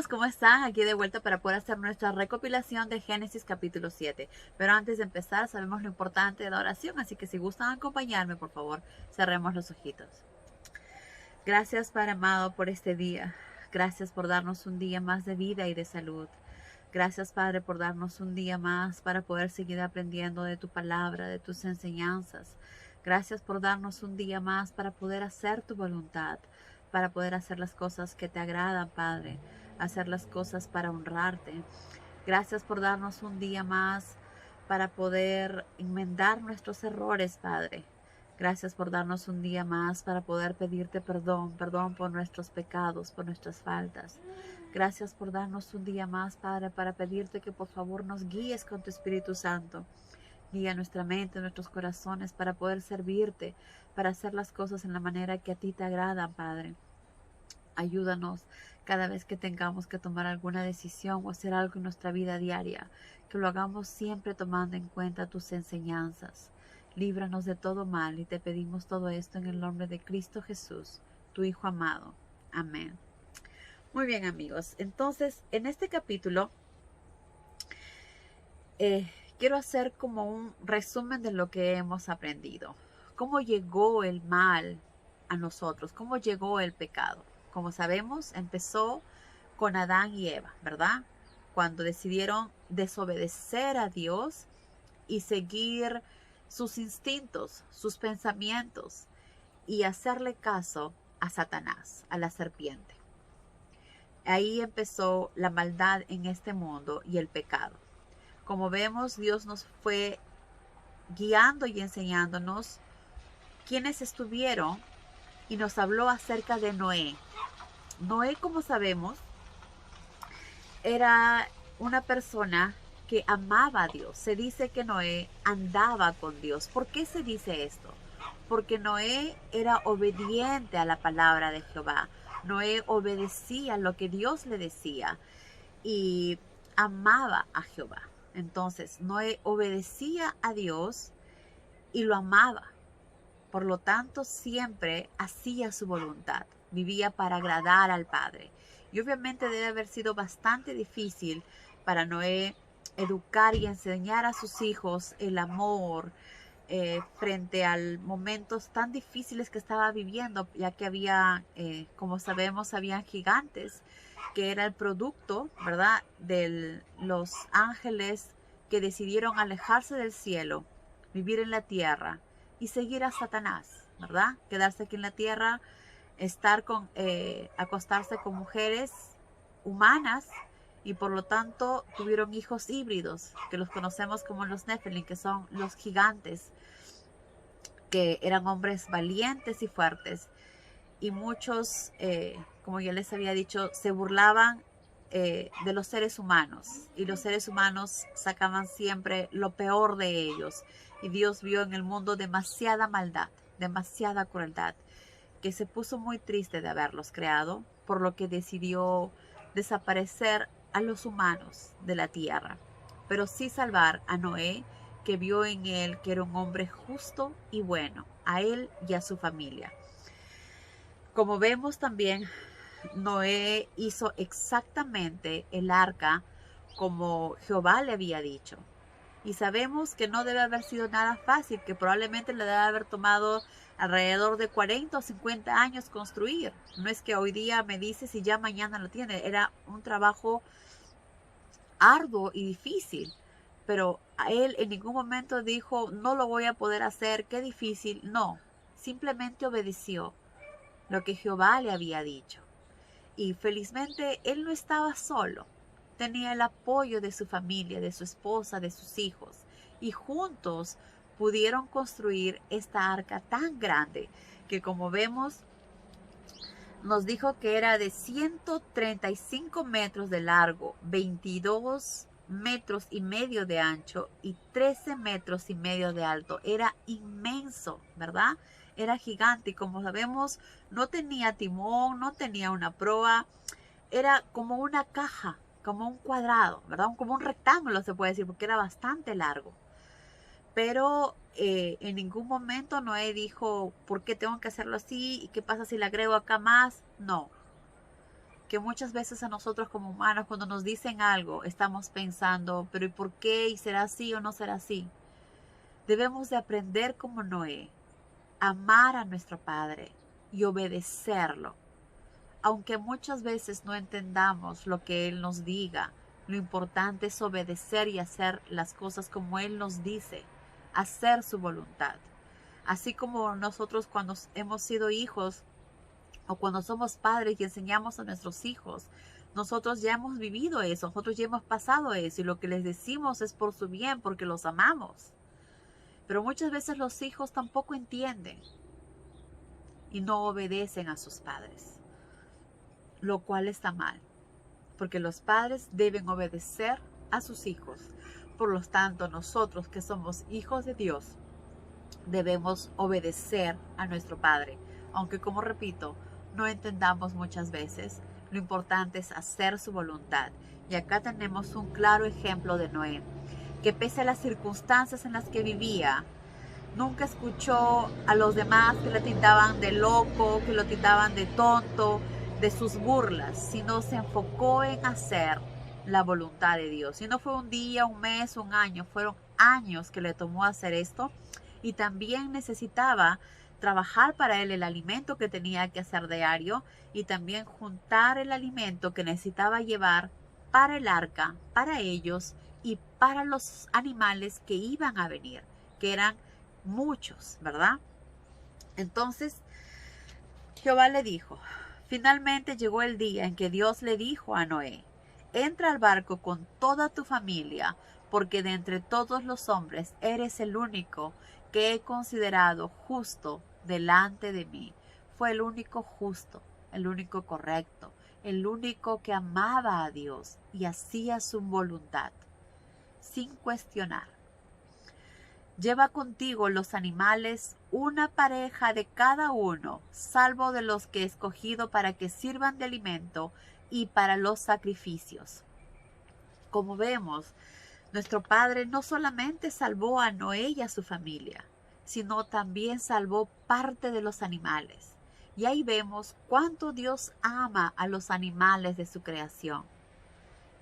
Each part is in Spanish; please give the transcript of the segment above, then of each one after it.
¿Cómo están? Aquí de vuelta para poder hacer nuestra recopilación de Génesis capítulo 7. Pero antes de empezar, sabemos lo importante de la oración, así que si gustan acompañarme, por favor, cerremos los ojitos. Gracias, Padre amado, por este día. Gracias por darnos un día más de vida y de salud. Gracias, Padre, por darnos un día más para poder seguir aprendiendo de tu palabra, de tus enseñanzas. Gracias por darnos un día más para poder hacer tu voluntad, para poder hacer las cosas que te agradan, Padre, hacer las cosas para honrarte. Gracias por darnos un día más para poder enmendar nuestros errores, Padre. Gracias por darnos un día más para poder pedirte perdón por nuestros pecados, por nuestras faltas. Gracias por darnos un día más, Padre, para pedirte que por favor nos guíes con tu Espíritu Santo. Guía nuestra mente, nuestros corazones para poder servirte, para hacer las cosas en la manera que a ti te agradan, Padre. Ayúdanos cada vez que tengamos que tomar alguna decisión o hacer algo en nuestra vida diaria, que lo hagamos siempre tomando en cuenta tus enseñanzas. Líbranos de todo mal y te pedimos todo esto en el nombre de Cristo Jesús, tu Hijo amado. Amén. Muy bien, amigos. Entonces, en este capítulo quiero hacer como un resumen de lo que hemos aprendido. ¿Cómo llegó el mal a nosotros? ¿Cómo llegó el pecado? Como sabemos, empezó con Adán y Eva, ¿verdad? Cuando decidieron desobedecer a Dios y seguir sus instintos, sus pensamientos y hacerle caso a Satanás, a la serpiente. Ahí empezó la maldad en este mundo y el pecado. Como vemos, Dios nos fue guiando y enseñándonos quiénes estuvieron y nos habló acerca de Noé. Noé, como sabemos, era una persona que amaba a Dios. Se dice que Noé andaba con Dios. ¿Por qué se dice esto? Porque Noé era obediente a la palabra de Jehová. Noé obedecía lo que Dios le decía y amaba a Jehová. Entonces, Noé obedecía a Dios y lo amaba. Por lo tanto, siempre hacía su voluntad, vivía para agradar al Padre. Y obviamente debe haber sido bastante difícil para Noé educar y enseñar a sus hijos el amor frente a momentos tan difíciles que estaba viviendo, ya que había, como sabemos, habían gigantes, que era el producto, ¿verdad?, de los ángeles que decidieron alejarse del cielo, vivir en la tierra y seguir a Satanás, ¿verdad? Quedarse aquí en la tierra, acostarse con mujeres humanas y por lo tanto tuvieron hijos híbridos, que los conocemos como los Nephilim, que son los gigantes, que eran hombres valientes y fuertes. Y muchos, como ya les había dicho, se burlaban de los seres humanos. Y los seres humanos sacaban siempre lo peor de ellos. Y Dios vio en el mundo demasiada maldad, demasiada crueldad, que se puso muy triste de haberlos creado, por lo que decidió desaparecer a los humanos de la tierra, pero sí salvar a Noé, que vio en él que era un hombre justo y bueno, a él y a su familia. Como vemos también, Noé hizo exactamente el arca como Jehová le había dicho. Y sabemos que no debe haber sido nada fácil, que probablemente le debe haber tomado alrededor de 40 o 50 años construir. No es que hoy día me dices y ya mañana lo tiene. Era un trabajo arduo y difícil. Pero a él en ningún momento dijo, no lo voy a poder hacer, qué difícil. No, simplemente obedeció lo que Jehová le había dicho. Y felizmente él no estaba solo. Tenía el apoyo de su familia, de su esposa, de sus hijos. Y juntos pudieron construir esta arca tan grande que, como vemos, nos dijo que era de 135 metros de largo, 22 metros y medio de ancho y 13 metros y medio de alto. Era inmenso, ¿verdad? Era gigante y, como sabemos, no tenía timón, no tenía una proa. Era como una caja, como un cuadrado, ¿verdad? Como un rectángulo se puede decir, porque era bastante largo. Pero en ningún momento Noé dijo, ¿por qué tengo que hacerlo así? ¿Y qué pasa si le agrego acá más? No. que muchas veces a nosotros como humanos, cuando nos dicen algo, estamos pensando, pero ¿y por qué? ¿Y será así o no será así? Debemos de aprender como Noé, amar a nuestro Padre y obedecerlo. Aunque muchas veces no entendamos lo que Él nos diga, lo importante es obedecer y hacer las cosas como Él nos dice, hacer su voluntad. Así como nosotros cuando hemos sido hijos o cuando somos padres y enseñamos a nuestros hijos, nosotros ya hemos vivido eso, nosotros ya hemos pasado eso y lo que les decimos es por su bien, porque los amamos. Pero muchas veces los hijos tampoco entienden y no obedecen a sus padres, lo cual está mal, porque los padres deben obedecer a sus hijos. Por lo tanto, nosotros que somos hijos de Dios, debemos obedecer a nuestro Padre. Aunque, como repito, no entendamos muchas veces, lo importante es hacer su voluntad. Y acá tenemos un claro ejemplo de Noé, que pese a las circunstancias en las que vivía, nunca escuchó a los demás que le tildaban de loco, que lo tildaban de tonto, de sus burlas, sino se enfocó en hacer la voluntad de Dios. Y no fue un día, un mes, un año, fueron años que le tomó hacer esto. Y también necesitaba trabajar para él el alimento que tenía que hacer diario y también juntar el alimento que necesitaba llevar para el arca, para ellos y para los animales que iban a venir, que eran muchos, ¿verdad? Entonces Jehová le dijo, finalmente llegó el día en que Dios le dijo a Noé, entra al barco con toda tu familia, porque de entre todos los hombres eres el único que he considerado justo delante de mí. Fue el único justo, el único correcto, el único que amaba a Dios y hacía su voluntad, sin cuestionar. Lleva contigo los animales, una pareja de cada uno, salvo de los que he escogido para que sirvan de alimento y para los sacrificios. Como vemos, nuestro Padre no solamente salvó a Noé y a su familia, sino también salvó parte de los animales. Y ahí vemos cuánto Dios ama a los animales de su creación,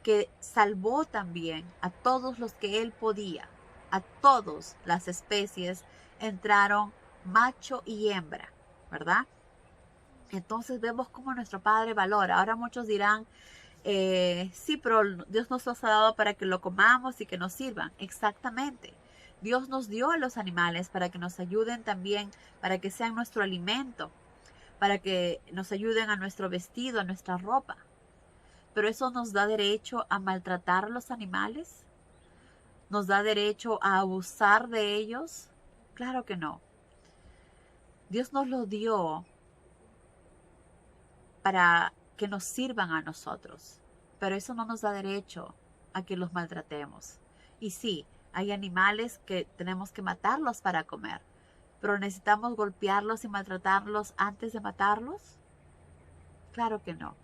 que salvó también a todos los que Él podía. A todas las especies entraron macho y hembra, ¿verdad? Entonces vemos cómo nuestro Padre valora. Ahora muchos dirán, sí, pero Dios nos los ha dado para que lo comamos y que nos sirvan. Exactamente. Dios nos dio a los animales para que nos ayuden también, para que sean nuestro alimento, para que nos ayuden a nuestro vestido, a nuestra ropa. Pero eso nos da derecho a maltratar a los animales. ¿Nos da derecho a abusar de ellos? Claro que no. Dios nos lo dio para que nos sirvan a nosotros, pero eso no nos da derecho a que los maltratemos. Y sí, hay animales que tenemos que matarlos para comer, pero ¿necesitamos golpearlos y maltratarlos antes de matarlos? Claro que no.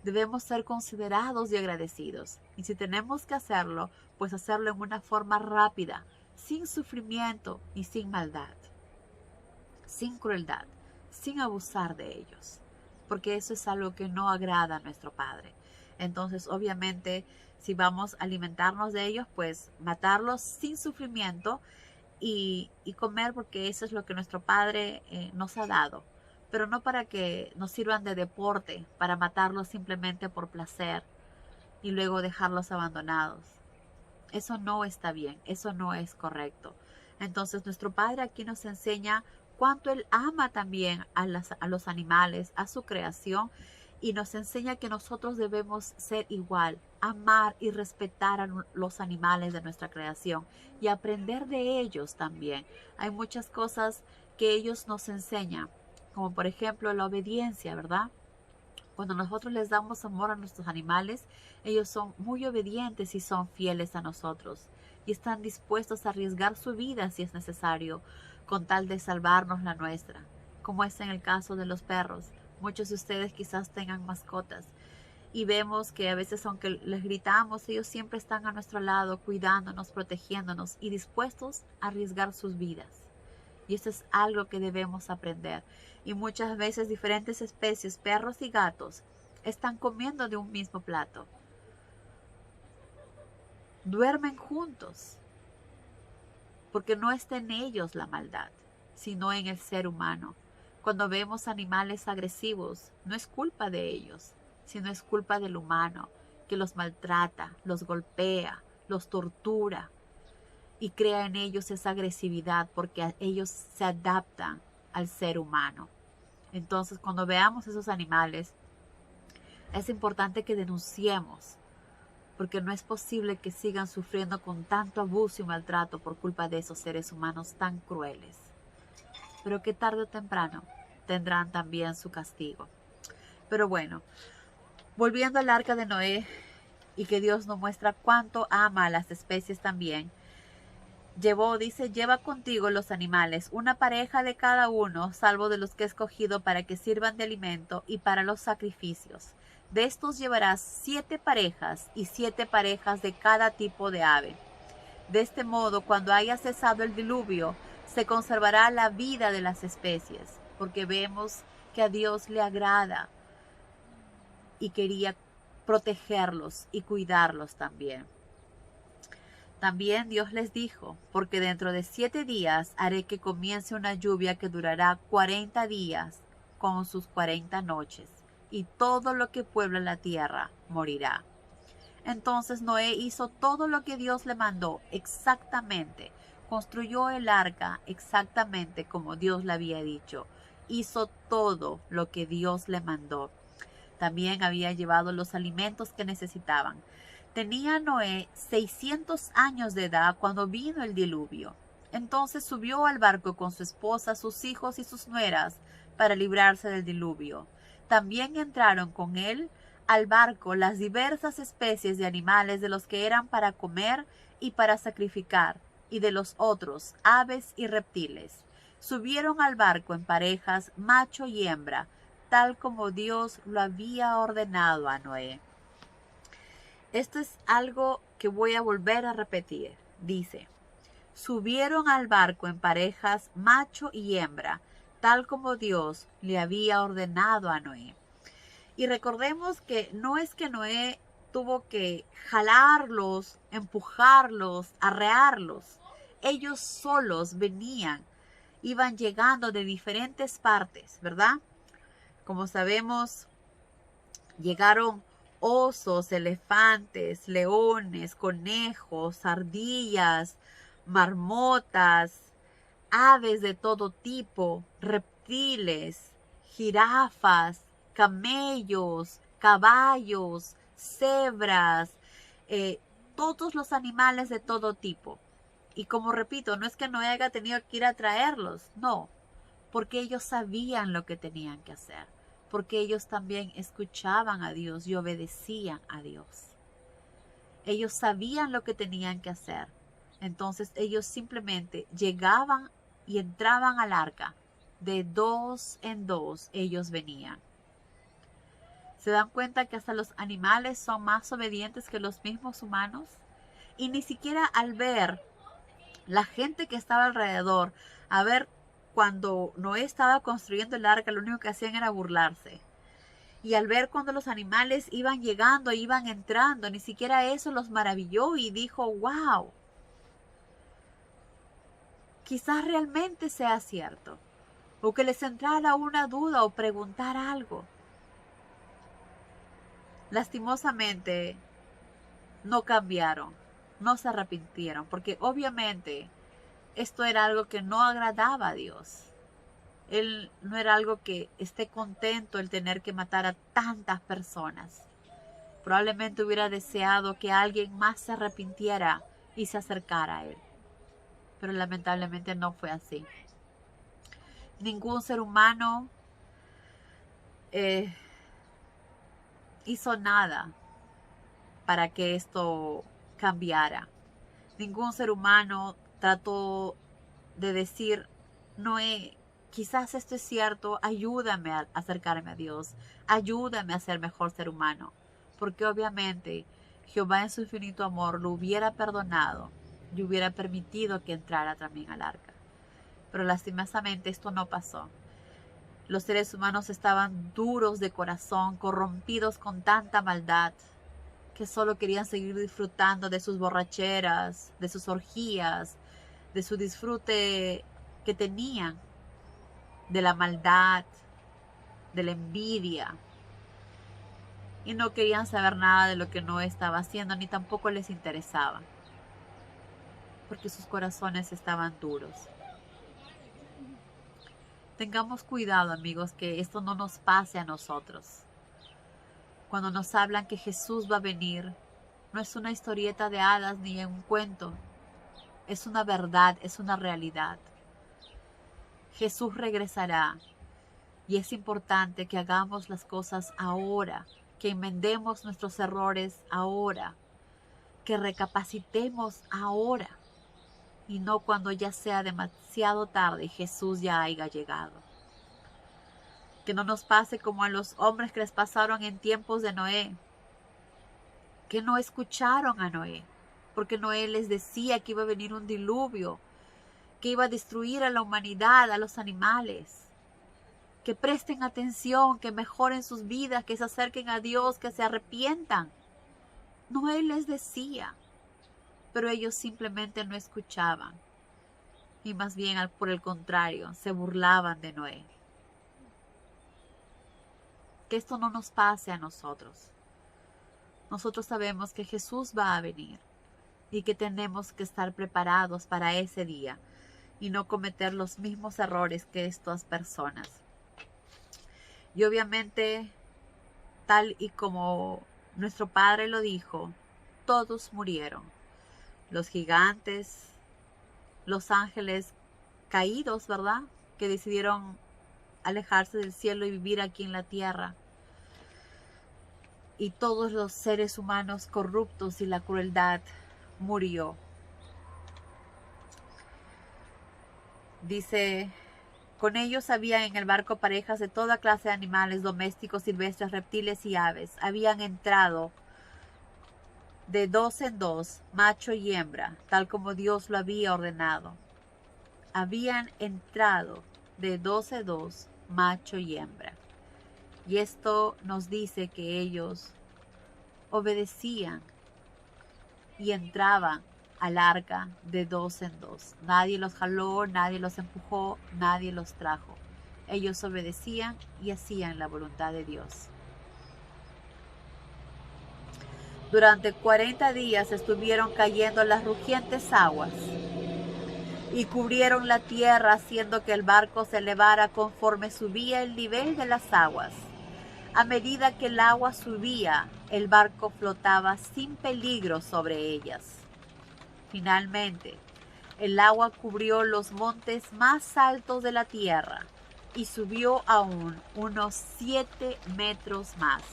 Debemos ser considerados y agradecidos. Y si tenemos que hacerlo, pues hacerlo en una forma rápida, sin sufrimiento y sin maldad, sin crueldad, sin abusar de ellos. Porque eso es algo que no agrada a nuestro Padre. Entonces, obviamente, si vamos a alimentarnos de ellos, pues matarlos sin sufrimiento y comer, porque eso es lo que nuestro Padre nos ha dado. Pero no para que nos sirvan de deporte, para matarlos simplemente por placer y luego dejarlos abandonados. Eso no está bien, eso no es correcto. Entonces nuestro Padre aquí nos enseña cuánto Él ama también a los animales, a su creación, y nos enseña que nosotros debemos ser igual, amar y respetar a los animales de nuestra creación y aprender de ellos también. Hay muchas cosas que ellos nos enseñan, como por ejemplo la obediencia, ¿verdad? Cuando nosotros les damos amor a nuestros animales, ellos son muy obedientes y son fieles a nosotros y están dispuestos a arriesgar su vida si es necesario con tal de salvarnos la nuestra, como es en el caso de los perros. Muchos de ustedes quizás tengan mascotas y vemos que a veces aunque les gritamos, ellos siempre están a nuestro lado, cuidándonos, protegiéndonos y dispuestos a arriesgar sus vidas. Y eso es algo que debemos aprender. Y muchas veces diferentes especies, perros y gatos, están comiendo de un mismo plato, duermen juntos, porque no está en ellos la maldad, sino en el ser humano. Cuando vemos animales agresivos, no es culpa de ellos, sino es culpa del humano, que los maltrata, los golpea, los tortura y crea en ellos esa agresividad porque ellos se adaptan al ser humano. Entonces, cuando veamos esos animales, es importante que denunciemos, porque no es posible que sigan sufriendo con tanto abuso y maltrato por culpa de esos seres humanos tan crueles, pero que tarde o temprano tendrán también su castigo. Pero bueno, volviendo al arca de Noé, y que Dios nos muestra cuánto ama a las especies también, lleva contigo los animales, una pareja de cada uno, salvo de los que he escogido para que sirvan de alimento y para los sacrificios. De estos llevarás 7 parejas y 7 parejas de cada tipo de ave. De este modo, cuando haya cesado el diluvio, se conservará la vida de las especies, porque vemos que a Dios le agrada y quería protegerlos y cuidarlos también. También Dios les dijo, porque dentro de 7 días haré que comience una lluvia que durará 40 días con sus 40 noches, y todo lo que puebla la tierra morirá. Entonces Noé hizo todo lo que Dios le mandó exactamente, construyó el arca exactamente como Dios le había dicho, hizo todo lo que Dios le mandó. También había llevado los alimentos que necesitaban. Tenía Noé 600 años de edad cuando vino el diluvio. Entonces subió al barco con su esposa, sus hijos y sus nueras para librarse del diluvio. También entraron con él al barco las diversas especies de animales de los que eran para comer y para sacrificar, y de los otros, aves y reptiles. Subieron al barco en parejas, macho y hembra, tal como Dios lo había ordenado a Noé. Esto es algo que voy a volver a repetir. Dice, subieron al barco en parejas, macho y hembra, tal como Dios le había ordenado a Noé. Y recordemos que no es que Noé tuvo que jalarlos, empujarlos, arrearlos. Ellos solos venían, iban llegando de diferentes partes, ¿verdad? Como sabemos, llegaron osos, elefantes, leones, conejos, ardillas, marmotas, aves de todo tipo, reptiles, jirafas, camellos, caballos, cebras, todos los animales de todo tipo. Y como repito, no es que Noé haya tenido que ir a traerlos, no, porque ellos sabían lo que tenían que hacer, porque ellos también escuchaban a Dios y obedecían a Dios. Ellos sabían lo que tenían que hacer. Entonces ellos simplemente llegaban y entraban al arca. De 2 en 2 ellos venían. ¿Se dan cuenta que hasta los animales son más obedientes que los mismos humanos? Y ni siquiera al ver la gente que estaba alrededor, a ver, cuando Noé estaba construyendo el arca, lo único que hacían era burlarse. Y al ver cuando los animales iban llegando, iban entrando, ni siquiera eso los maravilló y dijo, wow, quizás realmente sea cierto. O que les entrara una duda o preguntar algo. Lastimosamente, no cambiaron, no se arrepintieron, porque obviamente esto era algo que no agradaba a Dios. Él no era algo que esté contento el tener que matar a tantas personas. Probablemente hubiera deseado que alguien más se arrepintiera y se acercara a él. Pero lamentablemente no fue así. Ningún ser humano hizo nada para que esto cambiara. Ningún ser humano trató de decir, Noé, quizás esto es cierto, ayúdame a acercarme a Dios, ayúdame a ser mejor ser humano, porque obviamente Jehová en su infinito amor lo hubiera perdonado y hubiera permitido que entrara también al arca. Pero lastimosamente esto no pasó. Los seres humanos estaban duros de corazón, corrompidos con tanta maldad, que solo querían seguir disfrutando de sus borracheras, de sus orgías, de su disfrute que tenían, de la maldad, de la envidia. Y no querían saber nada de lo que Noé estaba haciendo, ni tampoco les interesaba, porque sus corazones estaban duros. Tengamos cuidado, amigos, que esto no nos pase a nosotros. Cuando nos hablan que Jesús va a venir, no es una historieta de hadas ni un cuento. Es una verdad, es una realidad. Jesús regresará y es importante que hagamos las cosas ahora, que enmendemos nuestros errores ahora, que recapacitemos ahora y no cuando ya sea demasiado tarde y Jesús ya haya llegado. Que no nos pase como a los hombres que les pasaron en tiempos de Noé, que no escucharon a Noé, porque Noé les decía que iba a venir un diluvio, que iba a destruir a la humanidad, a los animales. Que presten atención, que mejoren sus vidas, que se acerquen a Dios, que se arrepientan. Noé les decía, pero ellos simplemente no escuchaban. Y más bien, por el contrario, se burlaban de Noé. Que esto no nos pase a nosotros. Nosotros sabemos que Jesús va a venir y que tenemos que estar preparados para ese día y no cometer los mismos errores que estas personas. Y obviamente, tal y como nuestro Padre lo dijo, todos murieron. Los gigantes, los ángeles caídos, ¿verdad? Que decidieron alejarse del cielo y vivir aquí en la tierra. Y todos los seres humanos corruptos y la crueldad murió. Dice, con ellos había en el barco parejas de toda clase de animales domésticos, silvestres, reptiles y aves. Habían entrado de 2 en 2, macho y hembra, tal como Dios lo había ordenado. Habían entrado de 2 en 2, macho y hembra. Y esto nos dice que ellos obedecían y entraban al arca de 2 en 2. Nadie los jaló, nadie los empujó, nadie los trajo. Ellos obedecían y hacían la voluntad de Dios. Durante 40 días estuvieron cayendo las rugientes aguas y cubrieron la tierra, haciendo que el barco se elevara conforme subía el nivel de las aguas. A medida que el agua subía, el barco flotaba sin peligro sobre ellas. Finalmente, el agua cubrió los montes más altos de la tierra y subió aún unos 7 metros más.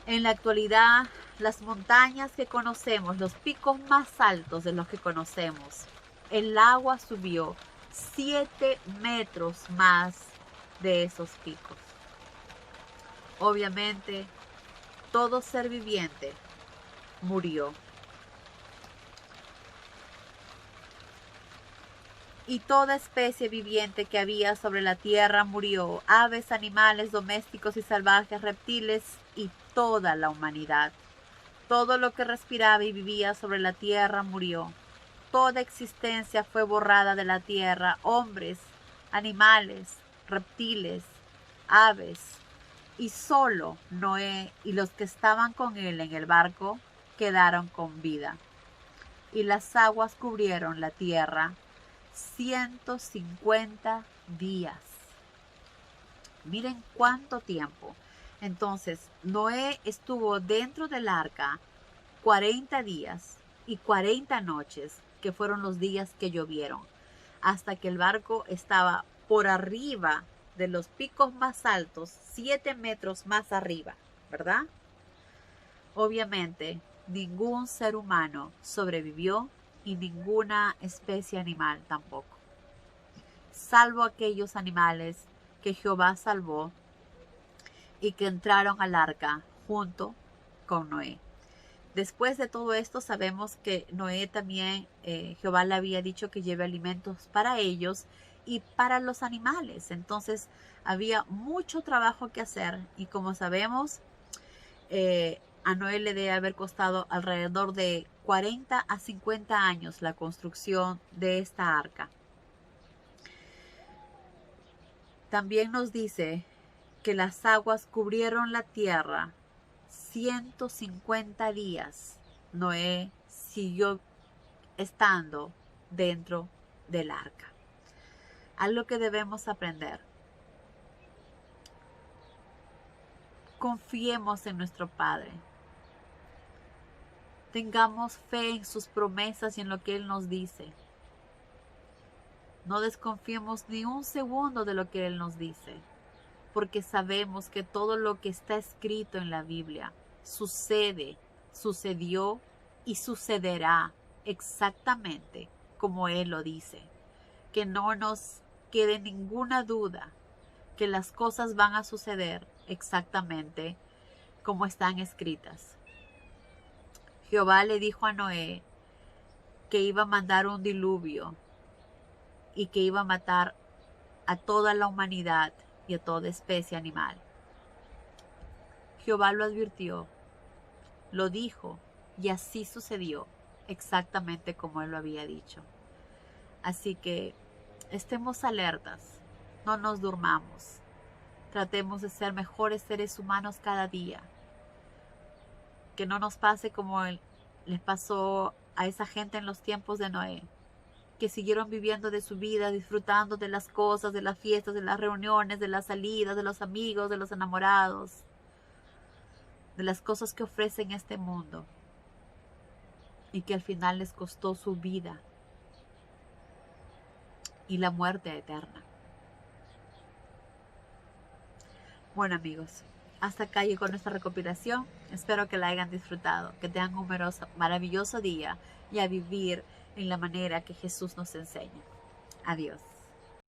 En la actualidad, las montañas que conocemos, los picos más altos de los que conocemos, el agua subió 7 metros más de esos picos. Obviamente, todo ser viviente murió. Y toda especie viviente que había sobre la tierra murió, aves, animales domésticos y salvajes, reptiles y toda la humanidad. Todo lo que respiraba y vivía sobre la tierra murió. Toda existencia fue borrada de la tierra, hombres, animales, reptiles, aves, y solo Noé y los que estaban con él en el barco quedaron con vida. Y las aguas cubrieron la tierra 150 días. Miren cuánto tiempo. Entonces, Noé estuvo dentro del arca 40 días y 40 noches, que fueron los días que llovieron, hasta que el barco estaba por arriba de los picos más altos, 7 metros más arriba, ¿verdad? Obviamente, ningún ser humano sobrevivió y ninguna especie animal tampoco, salvo aquellos animales que Jehová salvó y que entraron al arca junto con Noé. Después de todo esto sabemos que Noé también, Jehová le había dicho que lleve alimentos para ellos y para los animales. Entonces había mucho trabajo que hacer y como sabemos, a Noé le debe haber costado alrededor de 40 a 50 años la construcción de esta arca. También nos dice que las aguas cubrieron la tierra 150 días. Noé siguió estando dentro del arca. Algo que debemos aprender. Confiemos en nuestro Padre. Tengamos fe en sus promesas y en lo que Él nos dice. No desconfiemos ni un segundo de lo que Él nos dice, porque sabemos que todo lo que está escrito en la Biblia sucede, sucedió y sucederá exactamente como Él lo dice. Que no nos quede ninguna duda que las cosas van a suceder exactamente como están escritas. Jehová le dijo a Noé que iba a mandar un diluvio y que iba a matar a toda la humanidad y a toda especie animal. Jehová lo advirtió, lo dijo y así sucedió exactamente como Él lo había dicho. Así que estemos alertas, no nos durmamos, tratemos de ser mejores seres humanos cada día. Que no nos pase como les pasó a esa gente en los tiempos de Noé, que siguieron viviendo de su vida, disfrutando de las cosas, de las fiestas, de las reuniones, de las salidas, de los amigos, de los enamorados, de las cosas que ofrecen este mundo, y que al final les costó su vida y la muerte eterna. Bueno, amigos, hasta acá llegó nuestra recopilación. Espero que la hayan disfrutado, que tengan un maravilloso día y a vivir en la manera que Jesús nos enseña. Adiós.